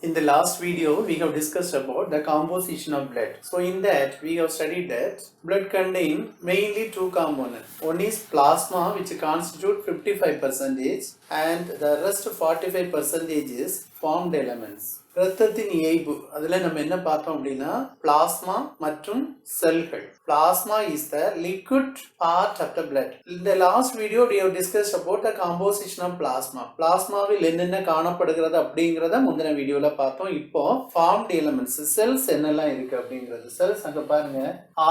In the last video, we have discussed about the composition of blood. So in that, we have studied that blood contains mainly two components. One is plasma, which constitute 55%, and the rest 45% is formed elements. இரத்தத்தின் இயைபு அதில் நம்ம என்ன பார்த்தோம் அப்படின்னா plasma மற்றும் செல்கள். Plasma is the liquid part of the blood. In the last video we have discussed about the composition of plasma. Plasmaவில் என்னென்ன காணப்படுகிறது அப்படிங்கறத முந்தின வீடியோல பார்த்தோம். இப்போ formed elements cells என்னெல்லாம் இருக்கு அப்படிங்கிறது. cells அங்க பாருங்க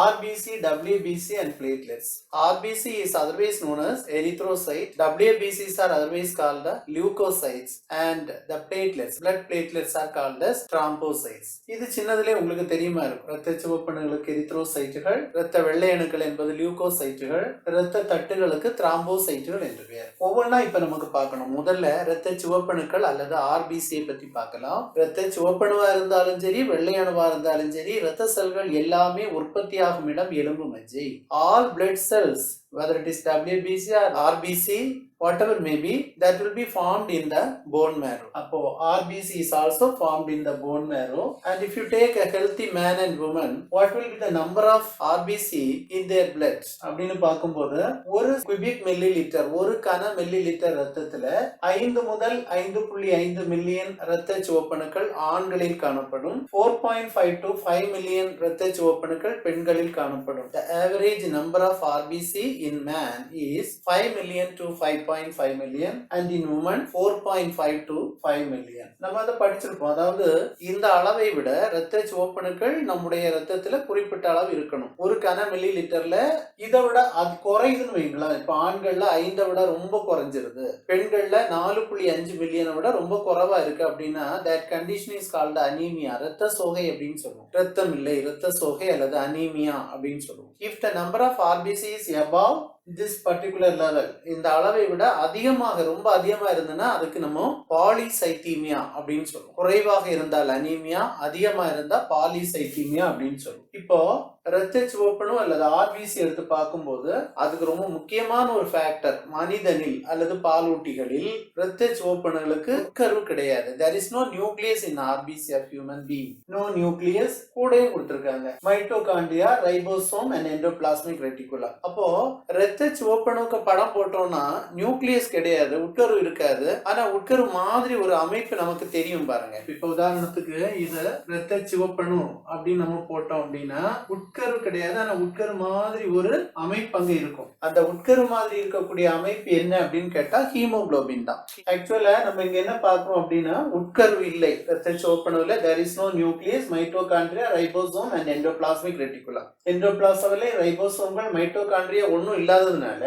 RBC, WBC and platelets. RBC is otherwise known as erythrocyte. WBCs are otherwise called the leukocytes and the platelets, blood platelets are called as thrombocytes. இது சின்னதிலே உங்களுக்கு தெரியுமா இருக்கும். இரத்த சிவப்பணுக்களுக்கு எரித்ரோசைட்டுகள், இரத்த வெள்ளை அணுக்கள் என்பது லியூகோசைட்டுகள், இரத்த தட்டுகளுக்கு திராம்போசைட்டுகள் என்று பெயர். ஒவ்வொன்றா இப்ப நமக்கு பார்க்கணும். முதல்ல இரத்த சிவப்பணுக்கள் அல்லது ஆர்பிசி பத்தி பார்க்கலாம். இரத்த சிவப்பணுவா இருந்தாலும் சரி, வெள்ளை அணுவா இருந்தாலும் சரி, இரத்த செல்கள் எல்லாமே உற்பத்தியாகும் இடம் எலும்பு மஜ்ஜை. All blood cells, whether it is WBC or RBC, whatever may be, that will be formed in the bone marrow. அப்போ RBC is also formed in the bone marrow. And if you take a healthy man and woman, what will be the number of RBC in their blood? அப்படின்னு பார்க்கும்போது ஒரு cubic milli litre, ஒரு கன milli litre ரத்தத்துல 5 முதல் 5.5 million இரத்த சிவப்பணுக்கள் ஆண்களில் காணப்படும். 4.5 to 5 மில்லியன் இரத்த சிவப்பணுக்கள் பெண்களில் காணப்படும். The average number of RBC in man is 5 million to 5.5 million and in women 4.5 to 5 million. நம்ம அதை படிச்சிருப்போம். அதாவது இந்த அளவை விட இரத்த சிவப்பணுக்கள் நம்முடைய இரத்தத்துல குறிப்பிட்ட அளவு இருக்கணும். ஒரு கன மில்லி லிட்டர்ல இதை விட அது குறையுதுன்னு வைங்களேன். இப்ப ஆண்கள்ல 5 விட ரொம்ப குறைஞ்சிருது, பெண்கள்ல 4.5 மில்லியனை விட ரொம்ப குறைவா இருக்கு அப்படின்னா that condition is called anemia. இரத்த சோகை அப்படின்னு சொல்லுவோம். இரத்தம் இல்லை, இரத்த சோகை அல்லது அனீமியா அப்படின்னு சொல்லுவோம். If the number of RBC is above this particular level, இந்த அளவை விட அதிகமாக, ரொம்ப அதிகமா இருந்ததுன்னா அதுக்கு நம்ம பாலிசைத்தீமியா அப்படின்னு சொல்லுவோம். குறைவாக இருந்தால் அனீமியா, அதிகமா இருந்தா பாலிசைத்தீமியா அப்படின்னு சொல்லுவோம். இப்போ இரத்த சிவப்பணு அல்லது ஆர்பிசி எடுத்து பார்க்கும்போது அதுக்கு ரொம்ப முக்கியமான ஒரு ஃபேக்டர், மனிதனில் அல்லது பாலூட்டிகளில் இரத்த சிவப்பணுகளுக்கு உட்கரு கிடையாது. there is no nucleus in RBC of human being. no nucleus. கூடவே கொடுத்திருக்காங்க mitochondria, ribosome and endoplasmic reticulum. அப்போ இரத்த சிவப்பணுக்கு படம் போட்டோம்னா நியூக்ளியஸ் கிடையாது, உட்கரு இருக்காது. ஆனா உட்கரு மாதிரி ஒரு அமைப்பு நமக்கு தெரியும் பாருங்க. இப்ப உதாரணத்துக்கு இது இரத்த சிவப்பணு அப்படின்னு நம்ம போட்டோம் அப்படின்னா உட்கரு கிடையாது, ஆனா உட்கரு மாதிரி ஒரு அமைப்பு அங்க இருக்கும். அந்த உட்கரு மாதிரி இருக்கக்கூடிய அமைப்பு என்ன அப்படின்னு கேட்டா ஹீமோகுளோபின் தான். ஆக்சுவலா நம்ம இங்க என்ன பார்க்கிறோம் அப்படின்னா உட்கரு இல்லை இரத்த சிவப்பணுல. there is no nucleus, mitochondria, ribosome and endoplasmic reticulum. எண்டோபிளாசம்ல ரைபோசோம்கள், மைட்டோகாண்ட்ரியா ஒன்னும் இல்லாததுனால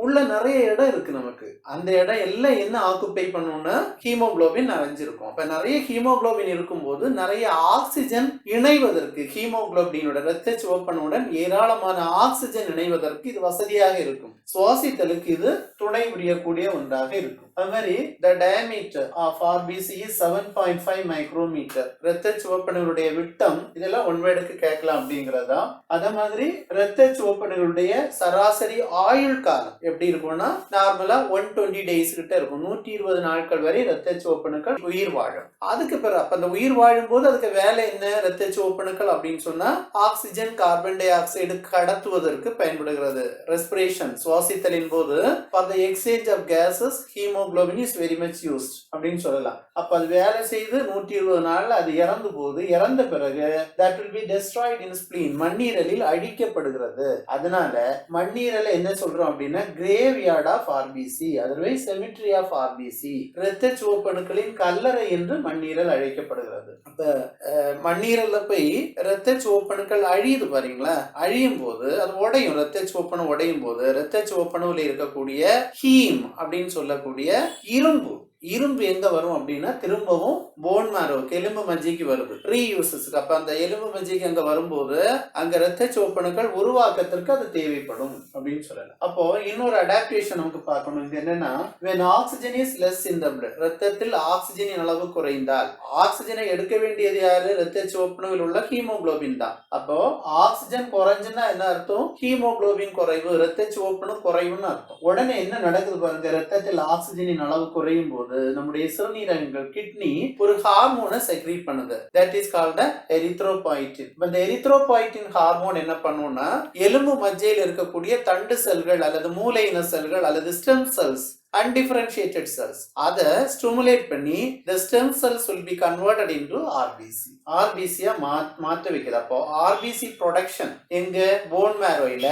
உள்ள நிறைய இடம் இருக்கு நமக்கு. அந்த இடம் எல்லாம் என்ன ஆக்குபை பண்ணும்னா ஹீமோகுளோபின் நிறைஞ்சிருக்கும். அப்ப நிறைய ஹீமோகுளோபின் இருக்கும்போது நிறைய ஆக்சிஜன் இணைவதற்கு, ஹீமோகுளோபினோட இரத்த சிவப்பணுடன் ஏராளமான ஆக்சிஜன் இணைவதற்கு இது வசதியாக இருக்கும். சுவாசித்தலுக்கு இது துணை புரியக்கூடிய ஒன்றாக இருக்கும். அது மாதிரி the diameter of RBC is 7.5 micrometer. இரத்த சிவப்பணுகளுடைய விட்டம், இதெல்லாம் ஒன் வேர்டுக்கு கேட்கலாம் அப்படிங்கிறதா. அதே மாதிரி இரத்த சிவப்பணுகளுடைய சராசரி ஆயுள் காலம் எப்படி இருக்கும்னா நார்மலா 120 days கிட்ட இருக்கும். 120 நாட்கள் வரை இரத்த சிவப்பணுக்கள் உயிர் வாழும். அதுக்கு பிறகு அப்ப அந்த உயிர் வாழும் போது அதுக்கு வேலை என்ன? இரத்த சிவப்பணுக்கள் அப்படின்னு சொன்னா ஆக்சிஜன், கார்பன் டை ஆக்சைடு கடத்துவதற்கு பயன்படுகிறது. ரெஸ்பிரேஷன், சுவாசித்தலின் போது for the exchange of gases, hemoglobin is very much used அப்படின்னு சொல்லலாம். அப்ப அது வேலை செய்து 120 நாள்ல அது இறந்து போகுது. இறந்த பிறகு that will be destroyed in spleen, மண்ணீரலில் அழிக்கப்படுகிறது. அதனால மண்ணீரலை என்ன சொல்றோம் அப்படின்னா graveyard of RBC, otherwise cemetery of RBC, இரத்த சிவப்பணுக்களின் கல்லறை என்று மண்ணீரல் அழைக்கப்படுகிறது. அப்ப மண்ணீரல்ல போய் இரத்த சிவப்பணுக்கள் அழியுது பாருங்களா. அழியும் போது அது உடையும், இரத்த சிவப்பணு உடையும் போது இரத்த சிவப்பணுவில் இருக்கக்கூடிய ஹீம் அப்படின்னு சொல்லக்கூடிய இரும்பு இரும்பு எங்க வரும் அப்படின்னா திரும்பவும் போன் மேரோக்கு, எலும்பு மஜ்ஜைக்கு வருது, ரீயூசஸ்க்கு. அப்ப அந்த எலும்பு மஜ்ஜைக்கு அங்க வரும்போது அங்க இரத்த சிவப்பணுக்கள் உருவாக்கத்திற்கு அது தேவைப்படும் அப்படின்னு சொல்லலாம். அப்போ இன்னொரு அடாப்டேஷன் நமக்கு பார்க்கணும். இது என்னன்னா when oxygen is less in the blood, இரத்தத்தில் ஆக்சிஜனின் அளவு குறைந்தால், ஆக்சிஜனை எடுக்க வேண்டியது யாரு? இரத்த சிவப்பணுவில் உள்ள ஹீமோகுளோபின் தான். அப்போ ஆக்சிஜன் குறைஞ்சுன்னா என்ன அர்த்தம்? ஹீமோகுளோபின் குறைவு, இரத்த சிவப்பணு குறைவுன்னு அர்த்தம். உடனே என்ன நடக்குது பாருங்க, இரத்தத்தில் ஆக்சிஜனின் அளவு குறையும் போது போது நம்முடைய சிறுநீரகங்கள் கிட்னி ஒரு ஹார்மோனை செக்ரீட் பண்ணுது. That is called erythropoietin. இந்த எரித்ரோபாய்டின் ஹார்மோன் என்ன பண்ணும்னா எலும்பு மஜ்ஜையில் இருக்கக்கூடிய தண்டு செல்கள் அல்லது மூளை இன செல்கள் அல்லது ஸ்டெம் செல்ஸ் undifferentiated cells அத stimulate பண்ணி the stem cells will be converted into RBC. RBC மாற்ற வைக்குது. அப்போ RBC production எங்க bone marrowல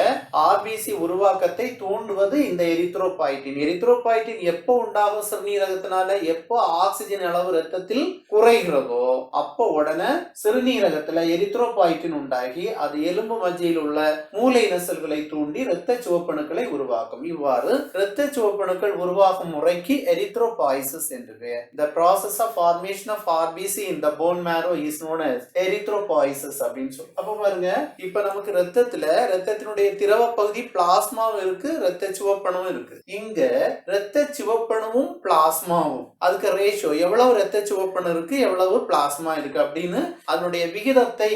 RBC உருவாக்கத்தை தூண்டுவது இந்த எரித்ரோபாய்டின். எரித்ரோபாய்டின் எப்போ உண்டாகும் சிறுநீரகத்தினால? எப்போ ஆக்சிஜன் அளவு ரத்தத்தில் குறைகிறதோ அப்போ உடனே சிறுநீரகத்துல எரித்ரோபாய்டின் உண்டாகி அது எலும்பு மஜ்ஜையில் உள்ள மூளை இன செல்களை தூண்டி இரத்த சிவப்பணுக்களை உருவாக்கும். இவ்வாறு இரத்த சிவப்பணுக்கள் உருவாகும் முறைக்கு எரித்ரோபாய்சிஸ் என்று பெயர். The process of formation of RBC in the bone marrow is known as erythropoiesis அப்படின்னு சொல்லி. அப்ப பாருங்க, இப்ப நமக்கு ரத்தத்தினுடைய திரவ பகுதி பிளாஸ்மாவும் இருக்கு, இரத்த சிவப்பணுவும் இருக்கு. இங்க இரத்த சிவப்பணுவும் பிளாஸ்மாவும் அதுக்கு ரேஷியோ எவ்வளவு இரத்த சிவப்பணு இருக்கு எவ்வளவு பிளாஸ்மா இருக்கு அப்படின்னு அதனுடைய விகிதத்தை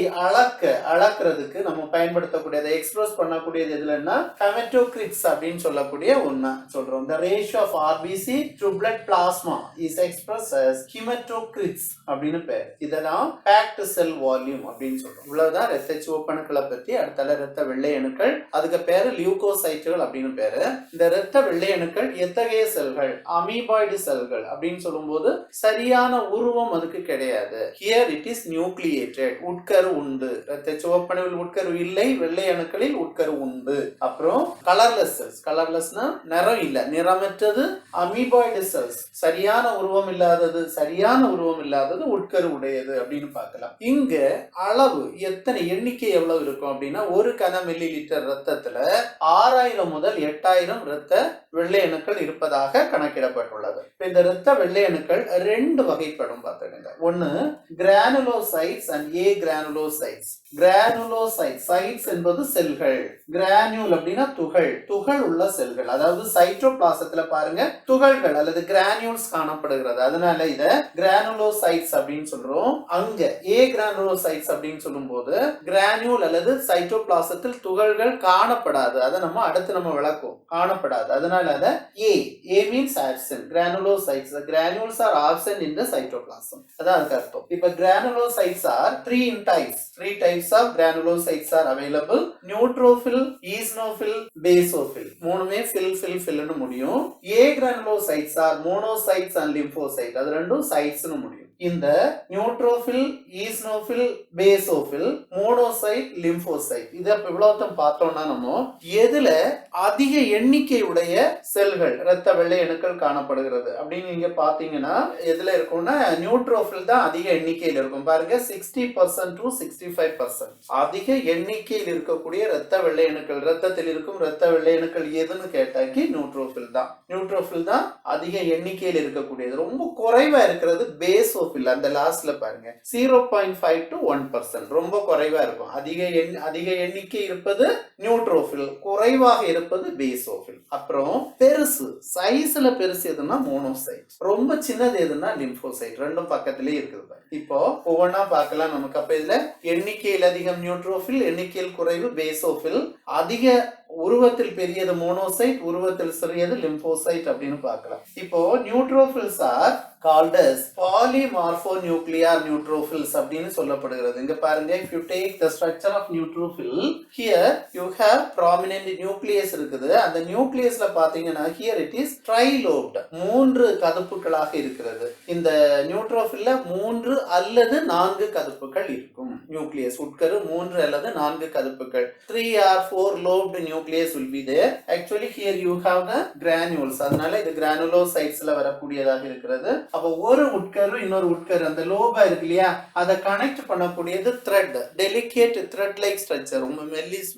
அளக்கிறதுக்கு நம்ம பயன்படுத்தக்கூடியதை எக்ஸ்பிரஸ் பண்ணக்கூடியது எதுலன்னா ஹெமட்டோகிரிட்ஸ் அப்படின்னு சொல்லக்கூடிய ஒண்ணா சொல்றோம். The ratio of RBC to blood plasma is expressed as hematocrits அப்படின்னு பேர். இதெல்லாம் packed cell volume அப்படின்னு சொல்றோம். இவ்வளவுதான் இரத்த சிவப்பணுக்களை பத்தி. அடுத்தால இரத்த வெள்ளை அணுக்கள், அதுக்கு பேரு லியூகோசைட்டுகள் அப்படின்னு பேரு. இந்த இரத்த வெள்ளை அணுக்கள் எத்தகைய செல்கள்? அமீபாய்டு செல்கள் அப்படின்னு சொல்லும்போது சரியான உருவம் அதுக்கு கிடையாது. Here it is nucleated. உட்கரு உண்டு. இரத்த சிவப்பணுவில் உட்கரு இல்லை, வெள்ளை அணுக்களில் உட்கரு உண்டு. அப்புறம் கலர்லெஸ் செல்ஸ். கலர்லெஸ்னா நிறம் இல்ல, நிறமற்றது அமீபாய்டு செல்ஸ். சரியான உருவம் இல்லாதது உட்கரு உடையது அப்படின்னு பார்க்கலாம். இங்க அளவு எத்தனை எண்ணிக்கை எவ்வளவு இருக்கும் அப்படின்னா 1 கன மில்லி லிட்டர் ரத்தத்துல 6000 முதல் 8000 இரத்த வெள்ளை அணுக்கள் இருப்பதாக கணக்கிடப்பட்டுள்ளது. இந்த இரத்த வெள்ளை அணுக்கள் 2 வகைப்படும் பார்த்துக்கங்க. ஒன்னு granulocytes and A granulocytes. Granulocytes என்பது செல்கள். கிரானியூல் அப்படின்னா துகள் உள்ள செல்கள். அதாவது சைட்டோபிளாசத்துல பாருங்க துகள்கள் அல்லது கிரானியூல்ஸ் காணப்படுகிறது. அதனால இத கிரானுலோசைட்ஸ் அப்படின்னு சொல்றோம். அங்க ஏ கிரானுலோசைட்ஸ் அப்படின்னு சொல்லும் போது கிரானியூல் அல்லது சைட்டோபிளாசத்தில் துகள்கள் காணப்படாது. அதை நம்ம விளக்கும். காணப்படாது. அதனால அத ஏ means absent. Granulocytes. The granules are absent in the cytoplasm. அதான் அதுக்கு அர்த்தம். இப்ப granulocytes are 3 types. 3 types of granulocytes are available. Neutrophil, eosinophil, basophil. மூணுமே fill முடியும். A granulocytes are monocytes and lymphocytes. அது ரெண்டும் sites னு முடியும். இந்த neutrophil, eosinophil, basophil, monocyte, lymphocyte இத இவ்வளவுதான் பார்த்தோம்னா நம்ம எதுல அதிக எண்ணிக்கையுடைய செல்கள் இரத்த வெள்ளை அணுக்கள் காணப்படுகிறது அப்படின்னு நீங்க பாத்தீங்கன்னா எதுல இருக்கும்னா நியூட்ரோஃபில் தான் அதிக எண்ணிக்கையில் இருக்கும். பாருங்க 60% to 65%. அதிக எண்ணிக்கையில் இருக்கக்கூடிய இரத்த வெள்ளை அணுக்கள், இரத்தத்தில் இருக்கும் இரத்த வெள்ளை அணுக்கள் எதுன்னு கேட்டாக்கி நியூட்ரோஃபில் தான் அதிக எண்ணிக்கையில் இருக்கக்கூடியது. ரொம்ப குறைவா இருக்கிறது பேசோஃபில். அந்த லாஸ்ட்ல பாருங்க 0.5 to 1%. ரொம்ப குறைவா இருக்கும். அதிக எண்ணிக்கை இருப்பது நியூட்ரோஃபில், குறைவாக இருப்பது பேசோஃபில். அப்புறம் பெருசு சைஸ்ல பெருசு எதுன்னா மோனோசைட், ரொம்ப சின்னது எதுன்னா லிம்போசைட். ரெண்டும் பக்கத்திலே இருக்குது. இப்போ ஒவ்வொன்னா பார்க்கலாம் நமக்கு. அப்ப இதுல எண்ணிக்கையில் அதிகம் நியூட்ரோஃபில், எண்ணிக்கையில் குறைவு பேசோஃபில், அதிக உருவத்தில் பெரியது மோனோசைட், உருவத்தில் சிறியது லிம்போசைட் அப்படின்னு பார்க்கலாம். இப்போ neutrophils are called as polymorphonuclear neutrophils அப்படின்னு சொல்லப்படுகிறது. இங்க பாருங்க, if you take the structure of neutrophil, here you have prominent nucleus இருக்குது. அந்த நியூக்ளியஸ்ல பாத்தீங்கன்னா here it is trilobed, 3 கதுப்புகளாக இருக்கிறது. இந்த நியூட்ரோஃபில்ல 3 அல்லது 4 கதுப்புகள் இருக்கும். நியூக்ளியஸ் உட்கரு 3 அல்லது 4 கதுப்புகள். 3 or 4 lobed nucleus will be there. Actually here you have the granules. அதனால இது கிரானுலோசைட்ஸ்ல வரக்கூடியதாக இருக்கிறது. அப்ப ஒரு உட்கரு இன்னொரு உட்கரு அந்த லோபா இருக்கு இல்லையா, அதை கனெக்ட் பண்ணக்கூடியது thread, delicate thread like structure. ரொம்ப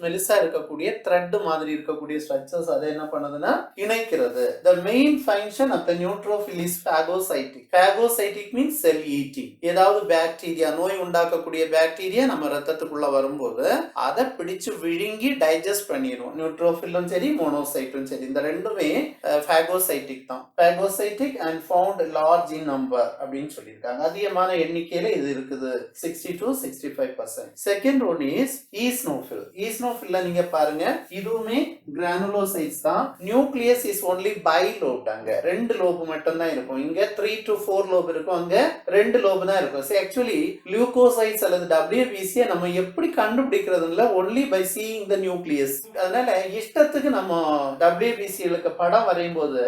மெலிசா இருக்கக்கூடிய த்ரெட் மாதிரி இருக்கக்கூடிய ஸ்ட்ரக்சர்ஸ் அதை என்ன பண்ணுதுன்னா இணைக்கிறது. The main function of the neutrophil is phagocytic. Phagocytic means cell eating. ஏதாவது பாக்டீரியா, நோய் உண்டாக்கக்கூடிய பாக்டீரியா பாக்டீரியா நம்ம ரத்தத்துக்குள்ள வரும்போது அதை பிடிச்சு விழுங்கி டைஜஸ்ட் பண்ணிடும். நியூட்ரோஃபிலும் சரி மோனோசைட்டும் சரி இந்த ரெண்டுமே பாகோசைட்டிக் தான். Phagocytic and found large in number அப்படின்னு சொல்லியிருக்காங்க. அதிகமான எண்ணிக்கையில இது இருக்குது 60 to 65%. Second one is eosinophil. ஈஸ்னோஃபில்ல நீங்க பாருங்க இதுவுமே கிரானுலோசைட்ஸ் தான். Nucleus is only bilobe. அங்க 2 லோப் மட்டும் தான் இருக்கும். இங்க 3 to 4 லோப் இருக்கும், அங்க 2 லோப் தான் இருக்கும். ஆக்சுவலி லியூகோசைட்ஸ் அல்லது WBC நம்ம எப்படி கண்டுபிடிக்கிறதுல only by seeing the nucleus. அதனால இஷ்டத்துக்கு நம்ம WBCகளுக்கு படம் வரையும் போது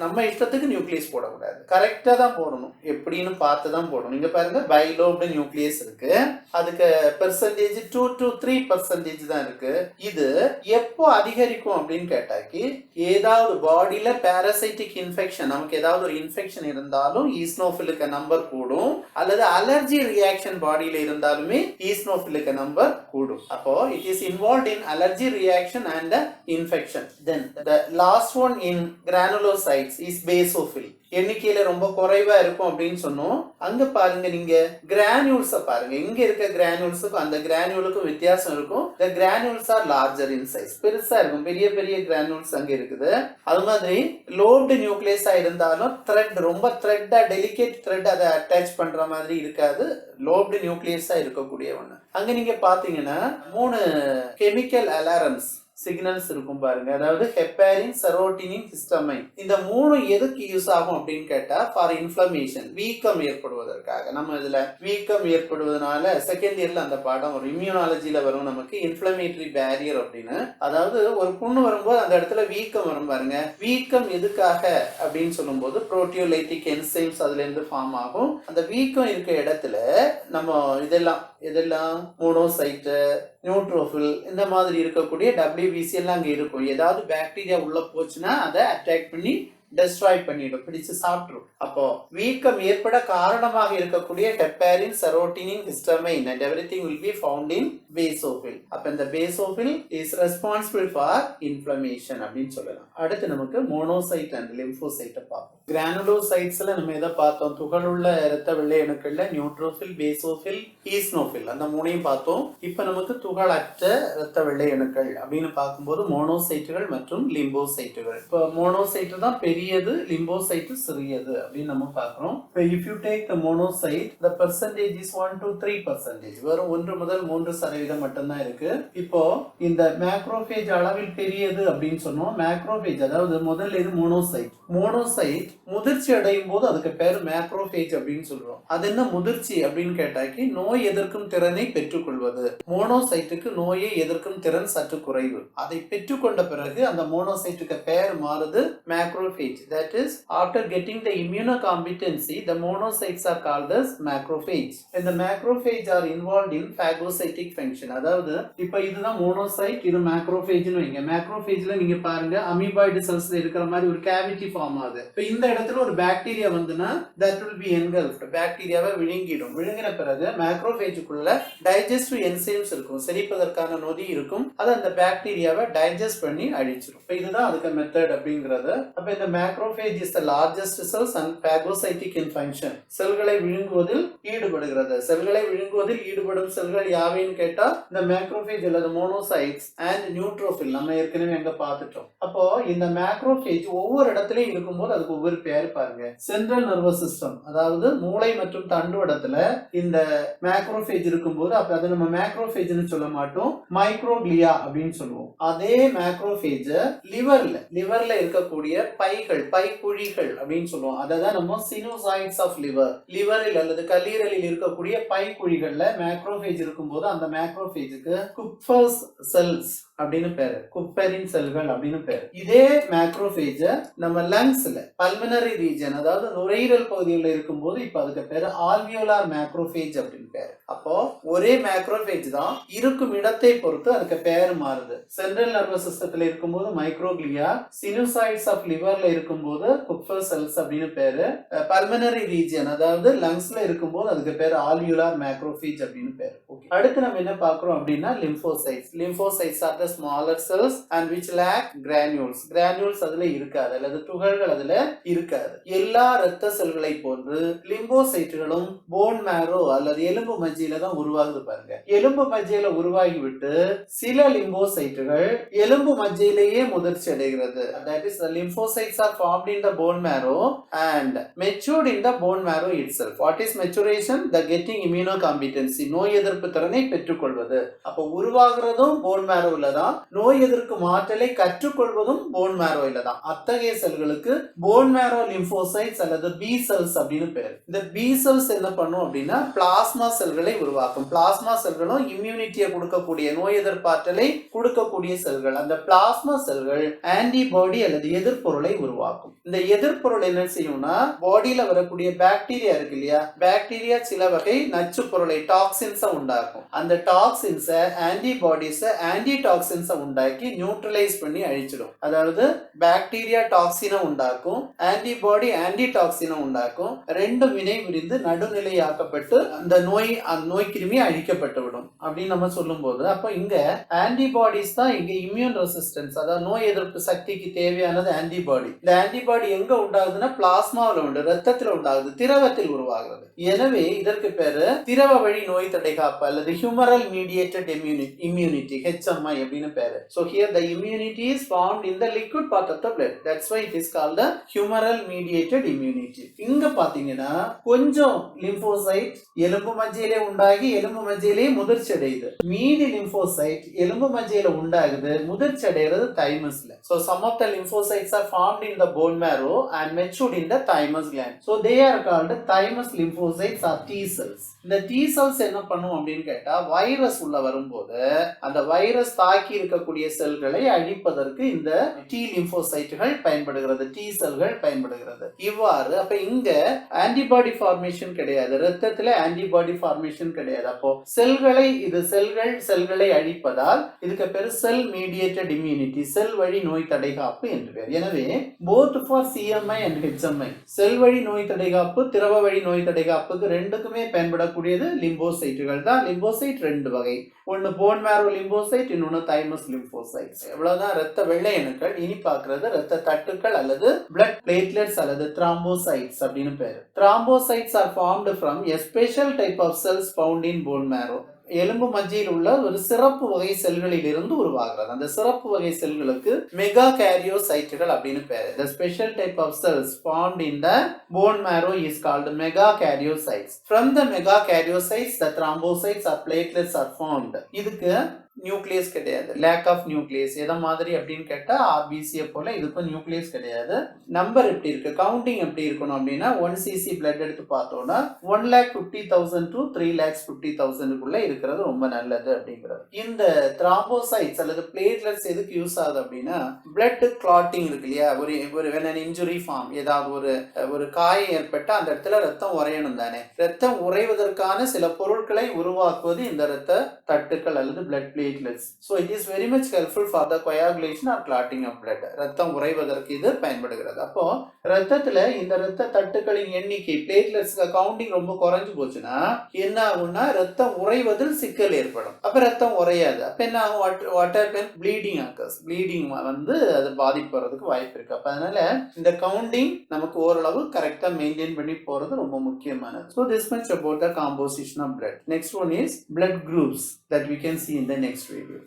நம்ம இஷ்டத்துக்கு நியூக்ளியஸ் போடக்கூடாது, கரெக்டா தான் போடணும், எப்படின்னு பார்த்து தான் போடணும். இங்க பாருங்க பைலோப்டு நியூக்ளியஸ் இருக்கு, அதுக்கு பெர்சன்டேஜ் 2 to 3% தான் இருக்கு. இது எப்போ அதிகரிக்கும் அப்படின்னு கேட்டாக்கி ஏதாவது பாடியில பாராசைட்டிக் இன்ஃபெக்ஷன், நமக்கு ஏதாவது ஒரு இன்ஃபெக்ஷன் இருந்தாலும் ஈஸ்னோஃபிலுக்கு நம்பர் கூடும், அல்லது அலர்ஜி ரியாக்ஷன் பாடியில இருந்தாலுமே ஈஸ்னோஃபிலுக்கு நம்பர் கூடும். அப்போ it is involved in allergy reaction and infection. Then the last one in granulocytes is basophil. எண்ணிக்கையில ரொம்ப குறைவா இருக்கும் அப்படின்னு சொன்னோம். அங்க பாருங்க நீங்க கிரானியூல்ஸ் பாருங்க, இங்க இருக்க கிரானியூல்ஸுக்கும் அந்த கிரானியூலுக்கும் வித்தியாசம் இருக்கும். the granules are larger in size. பெருசா இருக்கும், பெரிய பெரிய கிரானியூல்ஸ் அங்க இருக்குது. அது மாதிரி லோப்டு நியூக்ளியஸா இருந்தாலும் த்ரெட் ரொம்ப த்ரெட்டா டெலிகேட் த்ரெட் அதை அட்டாச் பண்ற மாதிரி இருக்காது, லோப்டு நியூக்ளியஸா இருக்கக்கூடிய ஒண்ணு. அங்க நீங்க பாத்தீங்கன்னா 3 கெமிக்கல் அலாரம்ஸ் சிக்னல்ஸ் இருக்கும் பாருங்க, அதாவது ஹெப்பாரின், செரோட்டினின், ஹிஸ்டமைன். இந்த 3 எதுக்கு யூஸ் ஆகும் அப்படின்னு கேட்டா ஃபார் இன்ஃப்ளமேஷன், வீக்கம் ஏற்படுவதற்காக. நம்ம இதுல வீக்கம் ஏற்படுவதனால செகண்ட் இயர்ல அந்த பாடம் ஒரு இம்யூனாலஜில வரும் நமக்கு, இன்ஃப்ளமேட்டரி பேரியர் அப்படின்னு. அதாவது ஒரு புண்ணு வரும்போது அந்த இடத்துல வீக்கம் வரும் பாருங்க. வீக்கம் எதுக்காக அப்படின்னு சொல்லும் போது புரோட்டியோலைட்டிக் என்சைம்ஸ் அதுல இருந்து ஃபார்ம் ஆகும். அந்த வீக்கம் இருக்க இடத்துல நம்ம இதெல்லாம் மோனோசைட்டு, நியூட்ரோஃபில் இந்த மாதிரி இருக்கக்கூடிய WBC எல்லாம் அங்க இருக்கும். ஏதாவது பாக்டீரியா உள்ள போச்சுன்னா அதை அட்டாக் பண்ணி டெஸ்ட்ராய் பண்ணிடும், பிடிச்சு சாப்பிட்டுரும். அப்போ வீக்கம் ஏற்பட காரணமாக இருக்கக்கூடிய heparin, serotonin, histamine and everything will be found in basophil. அப்ப இந்த basophil is responsible for inflammation அப்படின்னு சொல்லலாம். அடுத்து நமக்கு மோனோசைட் அண்ட் லிம்போசைட்டை பார்ப்போம். கிரானுலோசைட்ஸ்ல நம்ம எதை பார்த்தோம்? துகளுள்ள இரத்த வெள்ளை அணுக்கள்ல நியூட்ரோஃபில், பேசோஃபில், ஈஸ்னோஃபில் அந்த 3ஐயும் பார்த்தோம். இப்ப நமக்கு துகளற்ற இரத்த வெள்ளை அணுக்கள் அப்படின்னு பார்க்கும்போது மோனோசைட்டுகள் மற்றும் லிம்போசைட்டுகள். இப்போ மோனோசைட்டு தான் பெரியது, லிம்போசைட்டு சிறியது அப்படின்னு நம்ம பார்க்கிறோம். இப்போ if you take the monocyte, the percentage is 1 to 3%. வெறும் 1 முதல் 3% மட்டும்தான் இருக்கு. இப்போ இந்த மேக்ரோபேஜ் அளவில் பெரியது அப்படின்னு சொன்னோம். மேக்ரோபேஜ் அதாவது முதல்ல இது மோனோசைட். மோனோசைட் முதிர்ச்சி அடையும் போது அதுக்கு பேர் மேக்ரோபேஜ் அப்படின்னு சொல்றோம். அது என்ன முதிர்ச்சி அப்படின்னு கேட்டாக்கி நோய் எதிர்க்கும் திறனை பெற்றுக்கொள்வது. மோனோசைட்டுக்கு நோயை எதிர்க்கும் திறன் சற்று குறைவு. அதை பெற்றுக்கொண்ட பிறகு அந்த மோனோசைட்டுக்கு பேர் மாறுது macrophage. That is, after getting the immunocompetency, the monocytes are called as macrophage. And the macrophage are involved in phagocytic function. அதாவது இப்போ இதுதான் மோனோசைட், இது மேக்ரோபேஜ்னு வைங்க. மேக்ரோபேஜ்ல நீங்க பாருங்க அமீபாய்டு செல்ஸ்ல இருக்கிற மாதிரி ஒரு கேவிட்டி ஃபார்ம் ஆகுது. இப்போ இந்த இடத்துல ஒரு பாக்டீரியா வந்துன்னா that will be engulfed. பாக்டீரியாவை விழுங்கிடும். விழுங்கின பிறகு மேக்ரோபேஜுக்குள்ள டைஜஸ்டிவ் என்சைம்ஸ் இருக்கும், செரிப்பதற்கான நொதி இருக்கும். அது அந்த பாக்டீரியாவை டைஜஸ்ட் பண்ணி அழிச்சிடும். இப்போ இதுதான் அதுக்கு மெத்தட் அப்படிங்கிறது. அப்ப இந்த macrophage is the largest cells and phagocytic in function. செல்களை விழுங்குவதில் ஈடுபடுகிறது. செல்களை விழுங்குவதில் ஈடுபடும் செல்கள் யாவைன்னு கேட்டா இந்த மேக்ரோபேஜ் அல்லது மோனோசைட்ஸ் அண்ட் நியூட்ரோஃபில் நம்ம ஏற்கனவே எங்க பார்த்துட்டோம். அப்போ இந்த மேக்ரோபேஜ் ஒவ்வொரு இடத்துலயும் இருக்கும்போது அதுக்கு ஒவ்வொரு பேர் பாருங்க. சென்ட்ரல் நர்வஸ் சிஸ்டம் அதாவது மூளை மற்றும் தண்டுவடத்துல இந்த மேக்ரோபேஜ் இருக்கும்போது அப்ப அதை நம்ம மேக்ரோபேஜ்னு சொல்ல மாட்டோம், மைக்ரோக்ளியா அப்படின்னு சொல்லுவோம். அதே மேக்ரோபேஜ் லிவர்ல இருக்கக்கூடிய பைகள், பைக்குழிகள் அப்படின்னு சொல்லுவோம். அததான் நம்ம சினோசாய்ட்ஸ் ஆஃப் லிவரில் அல்லது கல்லீரலில் இருக்கக்கூடிய பைக்குழிகள்ல மேக்ரோபேஜ் இருக்கும்போது அந்த மேக்ரோபேஜுக்கு குப்பர்ஸ் செல்ஸ் அப்படின்னு பேரு, குப்பரின் செல்கள் அப்படின்னு பேரு. இதே மேக்ரோபேஜ நம்ம லங்ஸ்ல பல்மனரி ரீஜன் அதாவது நுரையீரல் பகுதியில் இருக்கும்போது இப்ப அதுக்கு பேரு ஆல்வியோலார் மேக்ரோபேஜ் அப்படின்னு பேரு. அப்போ ஒரே மேக்ரோபேஜ் தான் இருக்கும் இடத்தை பொறுத்து அதுக்கு பேர் மாறுது. சென்ட்ரல் நர்வஸ் சிஸ்டத்துல இருக்கும்போது மைக்ரோக்ளியா, சினோசாய்ட்ஸ் ஆஃப் லிவர்ல இருக்கும்போது குப்பர் செல்ஸ் அப்படின்னு பேரு, பல்மனரி ரீஜன் அதாவது லங்ஸ்ல இருக்கும்போது அதுக்கு பேரு ஆல்வியோலார் மேக்ரோபேஜ் அப்படின்னு பேரு. அடுத்து நம்ம என்ன பார்க்கிறோம் அப்படின்னா lymphocytes. Lymphocytes R the the smaller cells and which lack granules. Granules அதுல இருக்காது அல்லது துகள்கள் அதுல இருக்காது. எல்லா இரத்த செல்களை போன்று லிம்போசைட்டுகளும் போன் மேரோ அல்லது எலும்பு மஜ்ஜையில தான் உருவாகுது பாருங்க. எலும்பு மஜ்ஜையில உருவாகி விட்டு சில லிம்போசைட்டுகள் எலும்பு மஜ்ஜையிலேயே முதிர்ச்சி அடைகிறது. That is, the lymphocytes are formed in the bone marrow and matured in the bone marrow itself. What is maturation? The getting immunocompetency. நோய் எதிர்ப்பு திறனை பெற்றுக்கொள்வது. அப்போ உருவாகிறதும் போன் மேரோல தான், நோய் எதிர்க்கும் ஆற்றலை கற்றுக்கொள்வதும் போன் மேரோல தான். அத்தகைய செல்களுக்கு போன் மேரோ லிம்போசைட்ஸ் அல்லது பி செல்ஸ் அப்படின்னு பேர். இந்த பி செல்ஸ் என்ன பண்ணும் அப்படின்னா பிளாஸ்மா செல்களை உருவாக்கும். பிளாஸ்மா செல்களும் இம்யூனிட்டியை கொடுக்கக்கூடிய, நோய் எதிர்ப்பாற்றலை கொடுக்கக்கூடிய செல்கள். அந்த பிளாஸ்மா செல்கள் ஆன்டிபாடி அல்லது எதிர்ப்பொருளை உருவாக்கும். இந்த எதிர்ப்பொருள் என்ன செய்யும்னா பாடியில வரக்கூடிய பாக்டீரியா இருக்கு இல்லையா, பாக்டீரியா சில வகை நச்சு பொருளை டாக்ஸின்ஸை உண்டாக்கும். அந்த டாக்ஸின்ஸை ஆன்டிபாடிஸை ஆன்டிடாக்சின்ஸை உண்டாக்கி நியூட்ரலைஸ் பண்ணி அழிச்சிடும். அதாவது பாக்டீரியா டாக்ஸினை உண்டாக்கும், ஆன்டிபாடி ஆன்டிடாக்சினை உண்டாக்கும். ரெண்டு வினை புரிந்து நடுநிலையாக்கப்பட்டு அந்த நோய் கிருமி அழிக்கப்பட்டு விடும் அப்படின்னு நம்ம சொல்லும் போது, அப்ப இங்க ஆன்டிபாடிஸ் தான் இங்க இம்யூன் ரெசிஸ்டன்ஸ், அதாவது நோய் எதிர்ப்பு சக்திக்கு தேவையானது ஆன்டிபாடி. இந்த ஆன்டிபாடி எங்க உண்டாகுதுன்னா பிளாஸ்மாவில் உண்டு, ரத்தத்தில் உண்டாகுது, திரவத்தில் உருவாகிறது. எனவே இதற்கு பேரு திரவ வழி நோய் தடைகாப்பு அல்லது ஹியூமரல் மீடியேட்டட் immunity, HMI அப்படின்னு பேரு. So here the immunity is formed in the liquid part of the blood. That's why it is called the humoral mediated immunity. இங்க பாத்தீங்கன்னா கொஞ்சம் லிம்போசைட் எலும்பு மஜ்ஜையிலே உண்டாகி எலும்பு மஜ்ஜையிலே முதிர்ச்சி அடையுது. மீதி லிம்போசைட் எலும்பு மஜ்ஜையில உண்டாகுது, முதிர்ச்சி அடைகிறது தைமஸ்ல. So some of the lymphocytes are formed in the bone marrow and matured in the thymus gland. So they are called thymus lymphocytes or T cells. இந்த T cells என்ன பண்ணும் அப்படின்னு கேட்டா, வைரஸ் உள்ள வரும்போது அந்த வைரஸ் தாக்கி இருக்கக்கூடிய செல்களை அழிப்பதற்கு இந்த T லிம்போசைட்டுகள் பயன்படுகிறது, T செல்கள் பயன்படுகிறது. இவ்வாறு அப்ப இங்க ஆன்டிபாடி ஃபார்மேஷன் கிடையாது, ரத்தத்துல ஆன்டிபாடி ஃபார்மேஷன் கிடையாது. அப்போ செல்களை அழிப்பதால் இதுக்கு பேரு செல் மீடியேட்டட் இம்யூனிட்டி, செல் வழி நோய் தடைகாப்பு என்று பேர். எனவே both for CMI and HMI, செல் வழி நோய் தடைகாப்பு, திரவ வழி நோய் தடைகாப்புக்கு ரெண்டுக்குமே பயன்படக்கூடியது லிம்போசைட்டுகள் தான். லிம்போசைட் ரெண்டு வகை, ஒன்னு போன் மேரோ லிம்போசைட், இன்னொன்னு தைமஸ் லிம்போசைட்ஸ். எவ்வளவுதான் ரத்த வெள்ளை அணுக்கள். இனி பார்க்கிறது ரத்த தட்டுக்கள் அல்லது பிளட் பிளேட்லெட்ஸ் அல்லது த்ராம்போசைட்ஸ் அப்படின்னு பேரு. Thrombocytes are formed from a special type of cells found in bone marrow. எலும்பு மஜ்ஜையில் உள்ள ஒரு சிறப்பு வகை செல்களில் இருந்து உருவாகிறது. அந்த சிறப்பு வகை செல்களுக்கு மெகா கேரியோசைட்டுகள் அப்படின்னு பேரு. The special type of cells formed in the bone marrow is called megakaryocytes. From the megakaryocytes the thrombocytes or platelets are formed. இதுக்கு நியூக்ளியஸ் கிடையாது, லேக் ஆஃப் நியூக்ளியஸ். எதை மாதிரி அப்படின்னு கேட்டா ஆர்பிசியை போல இதுக்கும் நியூக்ளியஸ் கிடையாது. நம்பர் எப்படி இருக்கு, கவுண்டிங் எப்படி இருக்கணும் அப்படின்னா 1 cc பிளட் எடுத்து பார்த்தோம்னா 1,50,000 to 3,50,000 இருக்கிறது ரொம்ப நல்லது அப்படிங்கிறது. இந்த த்ராம்போசைட்ஸ் அல்லது பிளேட்லெட்ஸ் எதுக்கு யூஸ் ஆகுது அப்படின்னா பிளட் கிளாட்டிங் இருக்கு இல்லையா, ஒரு இன்ஜுரி ஃபார்ம், ஏதாவது ஒரு காயம் ஏற்பட்ட அந்த இடத்துல ரத்தம் உறையணும் தானே, ரத்தம் உறைவதற்கான சில பொருட்களை உருவாக்குவது இந்த ரத்த தட்டுக்கள் அல்லது blood platelets. So it is very much helpful for the coagulation or clotting of blood. ரத்தம் உறைவதற்கு இது பயன்படுகிறது. அப்போ ரத்தத்துல இந்த ரத்த தட்டுக்களின் எண்ணிக்கை, பிளேட்லெட்ஸ் கவுண்டிங் ரொம்ப குறைஞ்சு போச்சுன்னா என்ன ஆகும்னா ரத்தம் உறைவதில் சிக்கல் ஏற்படும். அப்ப ரத்தம் உறையாது. அப்ப என்ன ஆகும், வாட்டர் ப்ளீடிங் ஆக்கர்ஸ், ப்ளீடிங் வந்து அது பாதிப்பு வரதுக்கு வாய்ப்பு இருக்கு. அப்ப அதனால இந்த கவுண்டிங் நமக்கு ஓரளவு கரெக்டா மெயின்டைன் பண்ணி போறது ரொம்ப முக்கியமானது. So this much about the composition of blood. Next one is blood groups that we can see in the next video.